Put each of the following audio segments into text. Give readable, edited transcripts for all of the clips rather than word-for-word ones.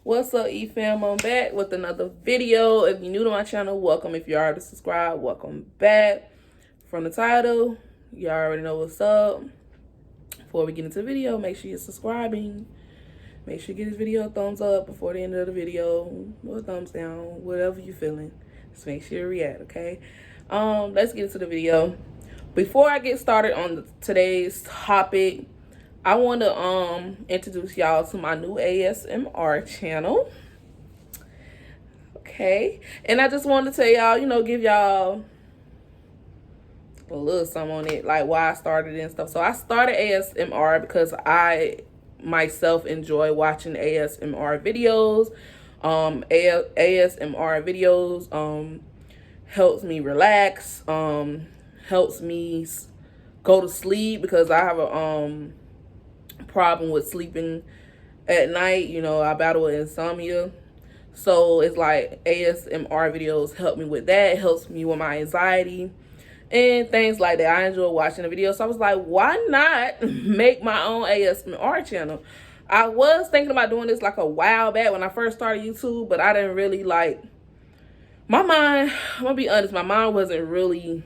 What's up, E-Fam? I'm back with another video. If you're new to my channel, welcome. If you already subscribed, welcome back. From the title, you already know what's up. Before we get into the video, make sure you're subscribing. Make sure you give this video a thumbs up before the end of the video, or a thumbs down, whatever you're feeling. Just make sure you react, okay? Let's get into the video. Before I get started on today's topic, I want to introduce y'all to my new ASMR channel. Okay, and I just wanted to tell y'all, give y'all a little something on it, like why I started it and stuff. So I started ASMR because I myself enjoy watching ASMR videos. ASMR videos helps me relax, helps me go to sleep, because I have a problem with sleeping at night. I battle with insomnia, so it's like ASMR videos help me with that. It helps me with my anxiety and things like that. I enjoy watching the videos, so I was like, why not make my own ASMR channel? I was thinking about doing this like a while back when I first started YouTube, but I didn't really my mind, I'm gonna be honest, my mind wasn't really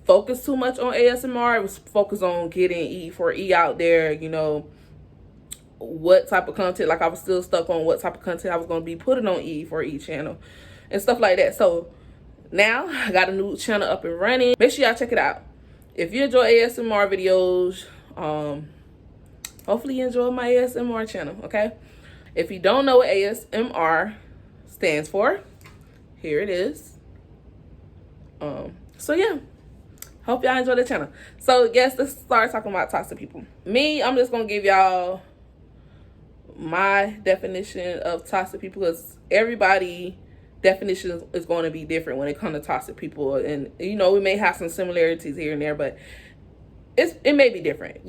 focused too much on ASMR. It was focused on getting E4E out there, what type of content. Like, I was still stuck on what type of content I was going to be putting on E4E channel and stuff like that. So now I got a new channel up and running. Make sure y'all check it out. If you enjoy ASMR videos, hopefully you enjoy my ASMR channel, okay? If you don't know what ASMR stands for, here it is. So yeah, hope y'all enjoy the channel. So yes, let's start talking about toxic people. I'm just gonna give y'all my definition of toxic people, because everybody definition is going to be different when it comes to toxic people. And we may have some similarities here and there, but it may be different.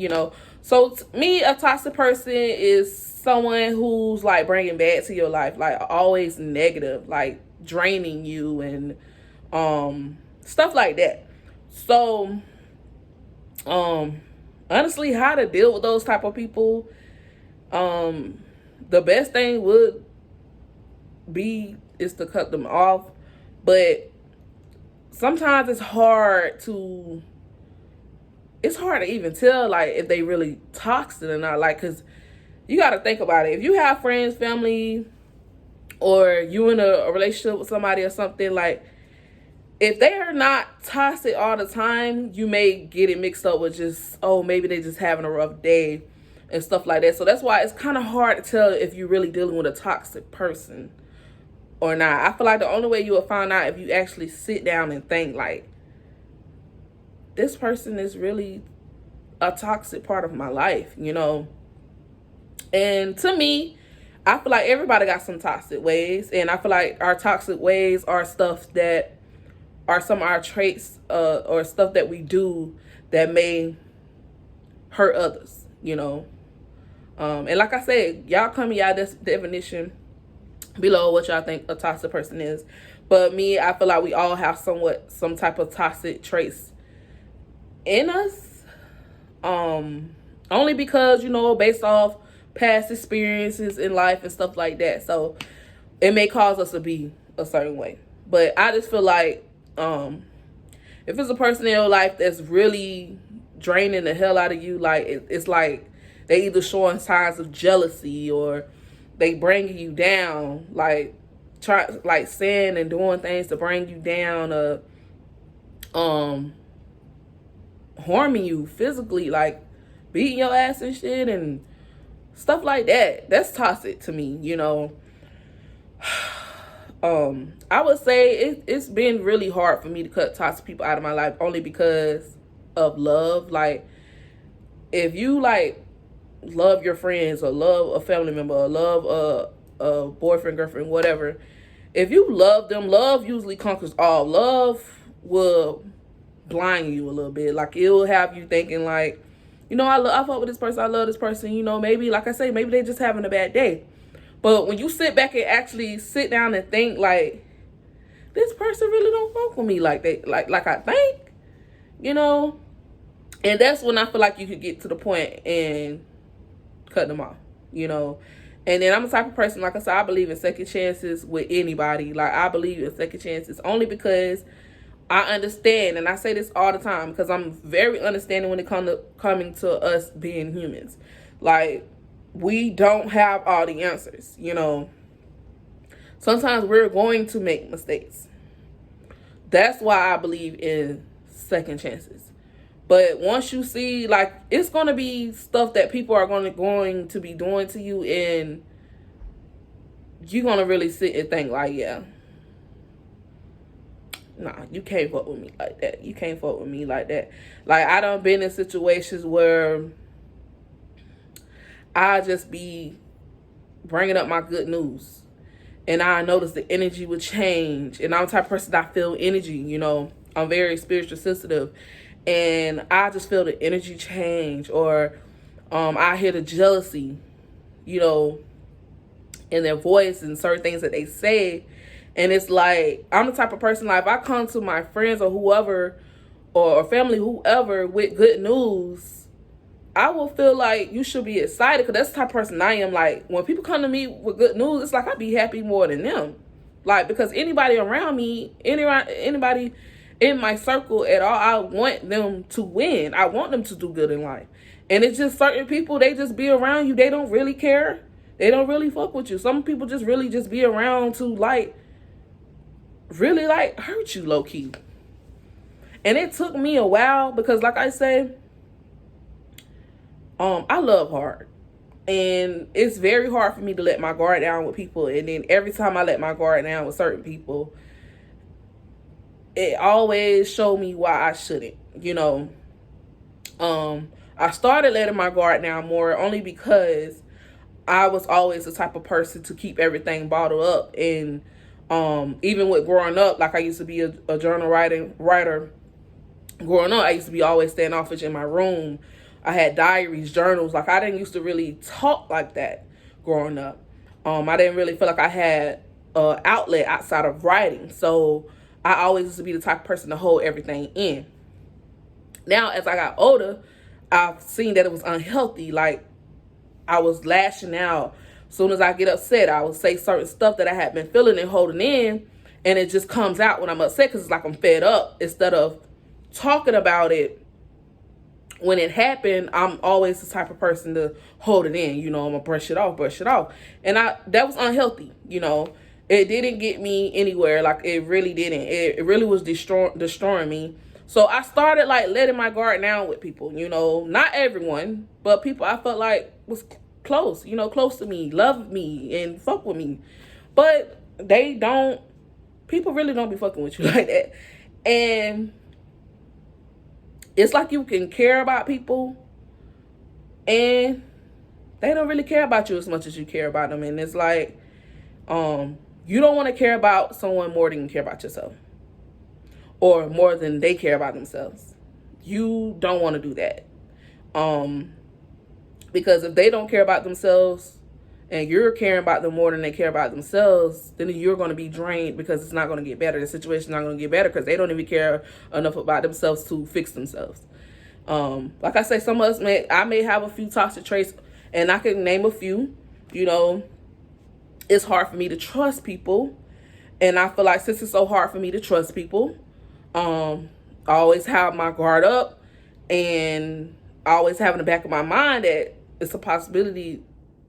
So to me, a toxic person is someone who's like bringing bad to your life, like always negative, like draining you and stuff like that. So honestly, how to deal with those type of people, the best thing would be is to cut them off. But sometimes it's hard to even tell like if they really toxic or not, like, because you got to think about it. If you have friends, family, or you in a relationship with somebody or something, like, if they are not toxic all the time, you may get it mixed up with just, oh, maybe they just having a rough day and stuff like that. So that's why it's kind of hard to tell if you're really dealing with a toxic person or not. I feel like the only way you will find out if you actually sit down and think, like, this person is really a toxic part of my life, And to me, I feel like everybody got some toxic ways. And I feel like our toxic ways are stuff that are some of our traits, or stuff that we do that may hurt others, And like I said, y'all come y'all definition below what y'all think a toxic person is. But me, I feel like we all have some type of toxic traits in us. Only because, based off past experiences in life and stuff like that. So it may cause us to be a certain way. But I just feel like, if it's a person in your life that's really draining the hell out of you, like, it's like they either showing signs of jealousy or they bringing you down, like saying and doing things to bring you down, harming you physically, like beating your ass and shit and stuff like that. That's toxic to me, I would say it's been really hard for me to cut toxic people out of my life, only because of love. Like, if you love your friends or love a family member or love a boyfriend, girlfriend, whatever, if you love them, love usually conquers all. Love will blind you a little bit. Like, it will have you thinking like, I fuck with this person, I love this person, maybe, like I say, maybe they just having a bad day. But when you sit back and actually sit down and think, like, this person really don't fuck with me like they like I think, and that's when I feel like you could get to the point and cut them off, And then I'm the type of person, like I said, I believe in second chances with anybody. Like, I believe in second chances only because I understand, and I say this all the time because I'm very understanding when it comes to coming to us being humans. Like, we don't have all the answers, you know. Sometimes we're going to make mistakes. That's why I believe in second chances. But once you see, like, it's going to be stuff that people are going to be doing to you, and you're going to really sit and think, like, yeah, nah, you can't fuck with me like that. You can't fuck with me like that. Like, I done been in situations where I just be bringing up my good news, and I notice the energy would change. And I'm the type of person that I feel energy, you know. I'm very spiritual sensitive, and I just feel the energy change. Or I hear the jealousy, you know, in their voice and certain things that they say. And it's like, I'm the type of person, like, if I come to my friends or whoever, or family, whoever, with good news, I will feel like you should be excited, because that's the type of person I am. Like, when people come to me with good news, it's like I be happy more than them. Like, because anybody around me, anybody in my circle at all, I want them to win. I want them to do good in life. And it's just certain people, they just be around you. They don't really care. They don't really fuck with you. Some people just really just be around to, like, really, like, hurt you low key. And it took me a while, because like I say, I love hard. And it's very hard for me to let my guard down with people. And then every time I let my guard down with certain people, it always showed me why I shouldn't, you know. I started letting my guard down more only because I was always the type of person to keep everything bottled up. And even with growing up, like, I used to be a journal writer. Growing up, I used to be always standoffish in my room. I had diaries, journals. Like, I didn't used to really talk like that growing up. I didn't really feel like I had an outlet outside of writing. So I always used to be the type of person to hold everything in. Now, as I got older, I've seen that it was unhealthy. Like, I was lashing out. As soon as I get upset, I would say certain stuff that I had been feeling and holding in, and it just comes out when I'm upset, because it's like I'm fed up. Instead of talking about it when it happened, I'm always the type of person to hold it in. You know, I'm gonna brush it off. And that was unhealthy, you know. It didn't get me anywhere. Like, it really didn't. It really was destroying me. So I started, like, letting my guard down with people, you know. Not everyone, but people I felt like was close, you know, close to me, loved me, and fuck with me. But people really don't be fucking with you like that. And it's like you can care about people, and they don't really care about you as much as you care about them. And it's like, you don't want to care about someone more than you care about yourself, or more than they care about themselves. You don't want to do that. Because if they don't care about themselves, and you're caring about them more than they care about themselves, then you're going to be drained, because it's not going to get better. The situation's not going to get better, because they don't even care enough about themselves to fix themselves. Like I say, some of us I may have a few toxic traits, and I can name a few. You know, it's hard for me to trust people. And I feel like, since it's so hard for me to trust people, I always have my guard up, and I always have in the back of my mind that it's a possibility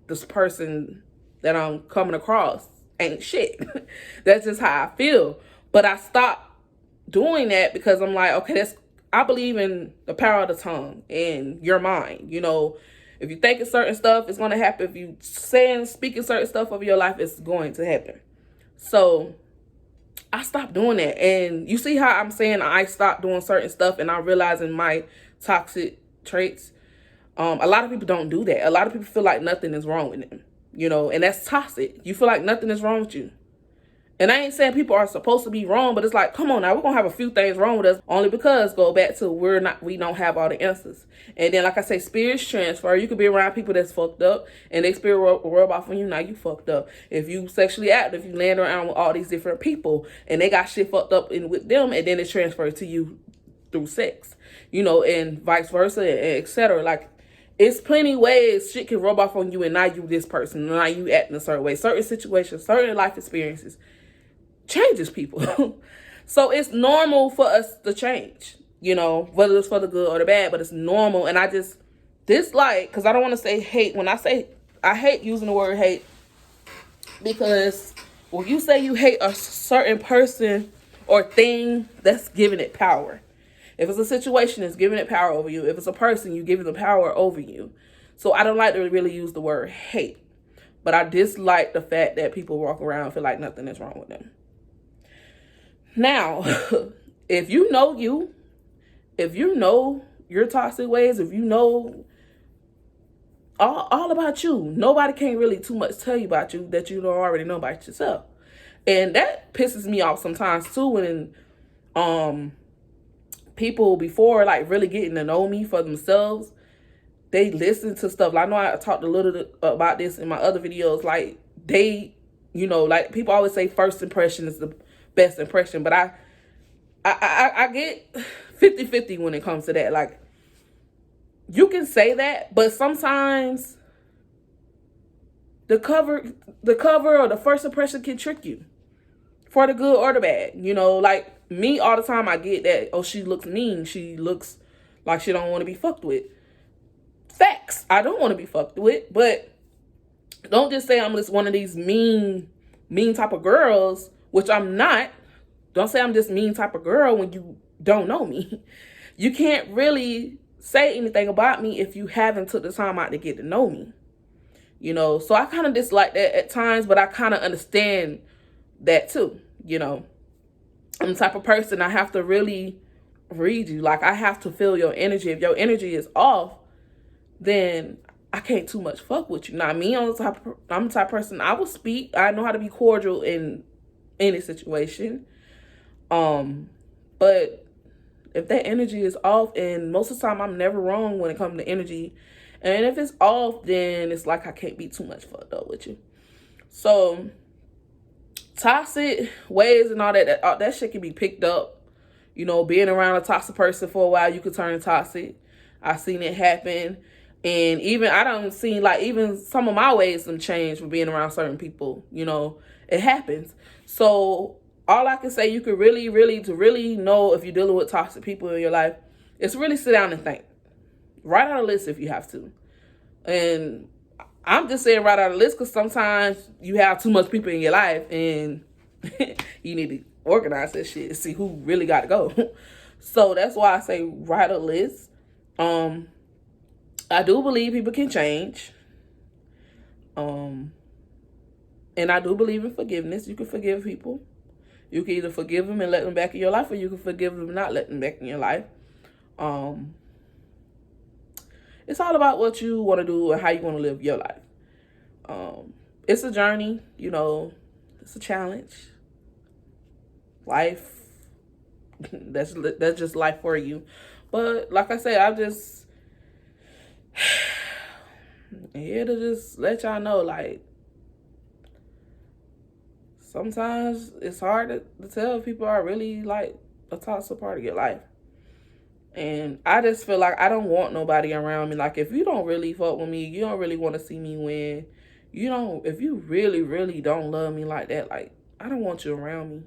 this person that I'm coming across ain't shit. That's just how I feel. But I stopped doing that, because I'm like, okay, I believe in the power of the tongue and your mind. You know, if you thinking certain stuff, it's going to happen. If you speaking certain stuff of your life, it's going to happen. So I stopped doing that. And you see how I'm saying I stopped doing certain stuff, and I'm realizing my toxic traits. A lot of people don't do that. A lot of people feel like nothing is wrong with them, you know, and that's toxic. You feel like nothing is wrong with you. And I ain't saying people are supposed to be wrong, but it's like, come on now, we're going to have a few things wrong with us, only because, go back to, we don't have all the answers. And then, like I say, spirits transfer. You could be around people that's fucked up, and they spirit rub off on you. Now you fucked up. If you sexually active, you land around with all these different people, and they got shit fucked up with them, and then it transfers to you through sex, you know, and vice versa, and etc. Like, it's plenty ways shit can rub off on you and now you this person, and now you acting a certain way. Certain situations, certain life experiences changes people. So it's normal for us to change, you know, whether it's for the good or the bad, but it's normal. And I just dislike, because I don't want to say hate. When I say, I hate using the word hate, because when you say you hate a certain person or thing, that's giving it power. If it's a situation, it's giving it power over you. If it's a person, you giving the power over you. So I don't like to really use the word hate, but I dislike the fact that people walk around and feel like nothing is wrong with them. Now, if you know your toxic ways, if you know all about you, nobody can really too much tell you about you that you don't already know about yourself. And that pisses me off sometimes too, when people, before like really getting to know me for themselves, they listen to stuff. Like, I know I talked a little bit about this in my other videos. Like, they, you know, like people always say first impression is the best impression, but I get 50-50 when it comes to that. Like, you can say that, but sometimes the cover or the first impression can trick you for the good or the bad. You know, like me, all the time I get that, oh, she looks mean, she looks like she don't want to be fucked with. Facts, I don't want to be fucked with, but don't just say I'm just one of these mean type of girls, which I'm not. Don't say I'm just mean type of girl when you don't know me. You can't really say anything about me if you haven't took the time out to get to know me. You know, so I kind of dislike that at times, but I kind of understand that too. You know, I'm the type of person, I have to really read you. Like, I have to feel your energy. If your energy is off, then I can't too much fuck with you. Now, me, I'm the type of person, I will speak. I know how to be cordial in any situation. But if that energy is off, and most of the time I'm never wrong when it comes to energy, and if it's off, then it's like I can't be too much fucked up with you. So toxic ways and all that shit can be picked up. You know, being around a toxic person for a while, you could turn toxic. I've seen it happen. And even I done seen, like, even some of my ways some change from being around certain people. You know, it happens. So all I can say, you could really know if you're dealing with toxic people in your life, is really sit down and think. Write out a list if you have to. And I'm just saying write out a list because sometimes you have too much people in your life and you need to organize that shit and see who really got to go. So that's why I say write a list. I do believe people can change. And I do believe in forgiveness. You can forgive people. You can either forgive them and let them back in your life, or you can forgive them and not let them back in your life. It's all about what you want to do and how you want to live your life. It's a journey, you know, it's a challenge. Life, that's just life for you. But like I said, I'm just here to just let y'all know, like, sometimes it's hard to tell if people are really like a toxic part of your life. And I just feel like I don't want nobody around me. Like, if you don't really fuck with me, you don't really want to see me win. If you really don't love me like that, like, I don't want you around me.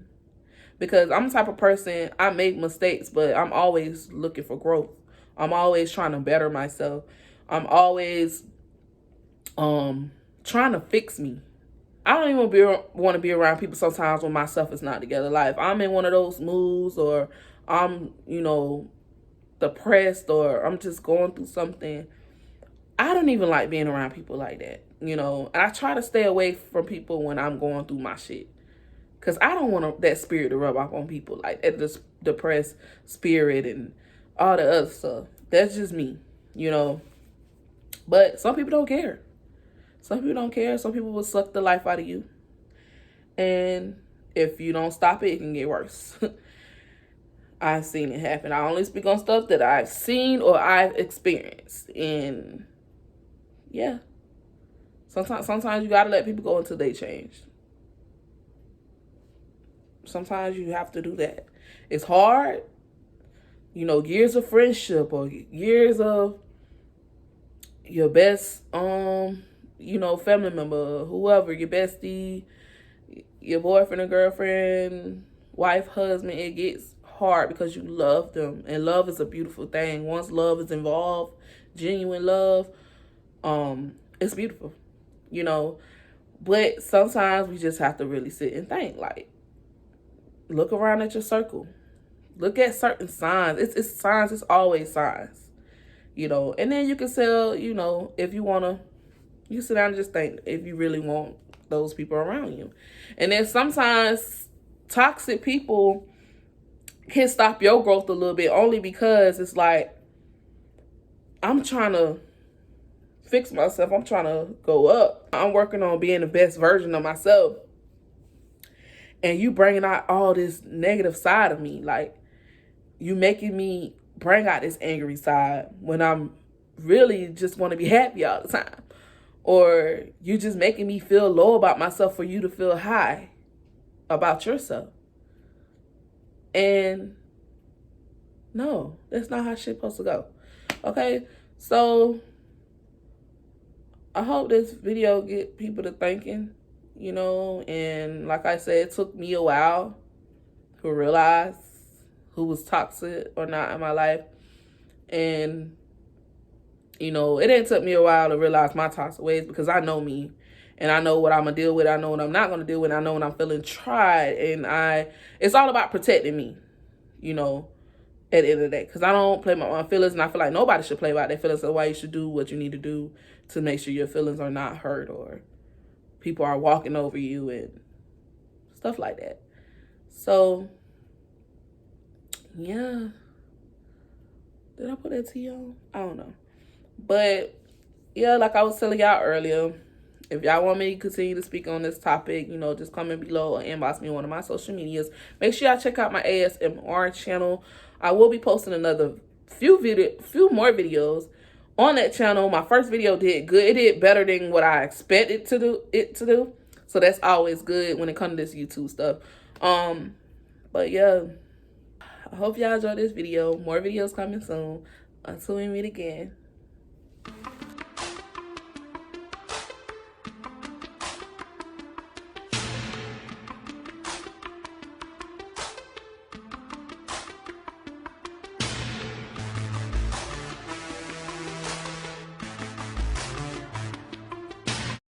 Because I'm the type of person, I make mistakes, but I'm always looking for growth. I'm always trying to better myself. I'm always trying to fix me. I don't even want to be around people sometimes when my stuff is not together. Like, if I'm in one of those moods, or I'm, you know, depressed, or I'm just going through something, I don't even like being around people like that, you know. And I try to stay away from people when I'm going through my shit, because I don't want that spirit to rub off on people, like that depressed spirit and all the other stuff. That's just me, you know. But some people don't care. Some people don't care. Some people will suck the life out of you. And if you don't stop it, it can get worse. I've seen it happen. I only speak on stuff that I've seen or I've experienced. And yeah, sometimes you gotta let people go until they change. Sometimes you have to do that. It's hard. You know, years of friendship or years of your best, you know, family member, whoever, your bestie, your boyfriend or girlfriend, wife, husband, it gets hard because you love them. And love is a beautiful thing. Once love is involved, genuine love, it's beautiful, you know. But sometimes we just have to really sit and think, like, look around at your circle. Look at certain signs. It's signs, it's always signs, you know. And then you can sell, you know, if you want to, you sit down and just think if you really want those people around you. And then sometimes toxic people can stop your growth a little bit, only because it's like, I'm trying to fix myself. I'm trying to go up. I'm working on being the best version of myself. And you bringing out all this negative side of me. Like, you making me bring out this angry side when I'm really just want to be happy all the time. Or you just making me feel low about myself for you to feel high about yourself. And no, that's not how shit's supposed to go. Okay, so I hope this video get people to thinking, you know. And like I said, it took me a while to realize who was toxic or not in my life. And, you know, it didn't take me a while to realize my toxic ways, because I know me. And I know what I'm going to deal with. I know what I'm not going to deal with. I know when I'm feeling tried. And it's all about protecting me, you know, at the end of the day. Because I don't play my feelings. And I feel like nobody should play about their feelings. That's why you should do what you need to do to make sure your feelings are not hurt, or people are walking over you and stuff like that. So, yeah. Did I put that tea on? I don't know. But, yeah, like I was telling y'all earlier, if y'all want me to continue to speak on this topic, you know, just comment below or inbox me on one of my social medias. Make sure y'all check out my ASMR channel. I will be posting another few more videos on that channel. My first video did good. It did better than what I expected it to do. So that's always good when it comes to this YouTube stuff. But yeah, I hope y'all enjoyed this video. More videos coming soon. Until we meet again.